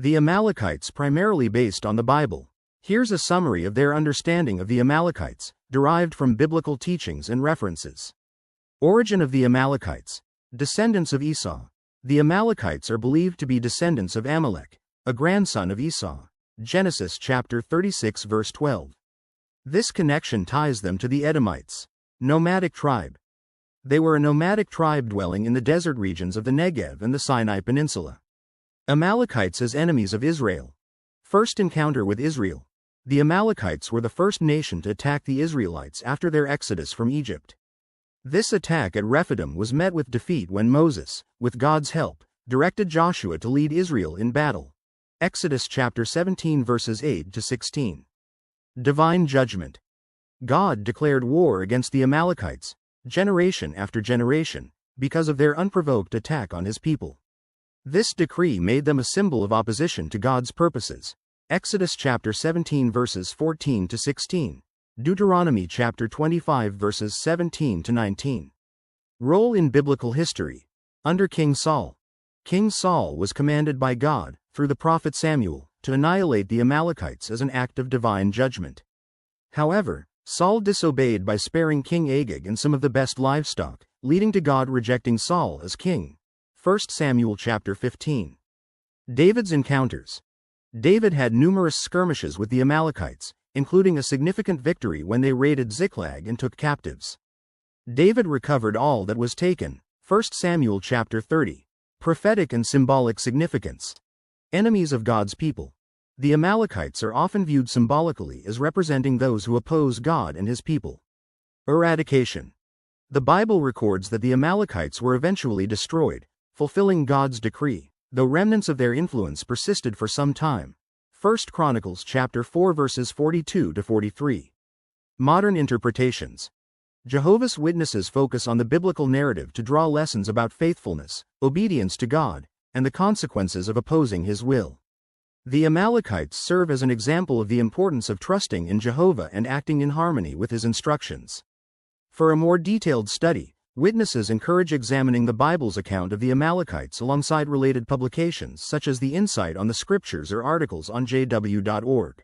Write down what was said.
The Amalekites primarily based on the Bible. Here's a summary of their understanding of the Amalekites, derived from biblical teachings and references. Origin of the Amalekites. Descendants of Esau. The Amalekites are believed to be descendants of Amalek, a grandson of Esau. Genesis chapter 36 verse 12. This connection ties them to the Edomites, nomadic tribe. They were a nomadic tribe dwelling in the desert regions of the Negev and the Sinai Peninsula. Amalekites as enemies of Israel. First encounter with Israel. The Amalekites were the first nation to attack the Israelites after their exodus from Egypt. This attack at Rephidim was met with defeat when Moses, with God's help, directed Joshua to lead Israel in battle. Exodus chapter 17 verses 8 to 16. Divine judgment. God declared war against the Amalekites, generation after generation, because of their unprovoked attack on his people. This decree made them a symbol of opposition to God's purposes. Exodus chapter 17 verses 14 to 16. Deuteronomy chapter 25 verses 17 to 19. Role in biblical history. Under King Saul. King Saul was commanded by God, through the prophet Samuel, to annihilate the Amalekites as an act of divine judgment. However, Saul disobeyed by sparing King Agag and some of the best livestock, leading to God rejecting Saul as king. 1 Samuel chapter 15. David's encounters. David had numerous skirmishes with the Amalekites, including a significant victory when they raided Ziklag and took captives. David recovered all that was taken. 1 Samuel chapter 30. Prophetic and symbolic significance. Enemies of God's people. The Amalekites are often viewed symbolically as representing those who oppose God and his people. Eradication. The Bible records that the Amalekites were eventually destroyed, fulfilling God's decree, though remnants of their influence persisted for some time. 1 Chronicles chapter 4 verses 42 to 43. Modern interpretations. Jehovah's Witnesses focus on the biblical narrative to draw lessons about faithfulness, obedience to God, and the consequences of opposing his will. The Amalekites serve as an example of the importance of trusting in Jehovah and acting in harmony with his instructions. For a more detailed study, witnesses encourage examining the Bible's account of the Amalekites alongside related publications such as the Insight on the Scriptures or articles on jw.org.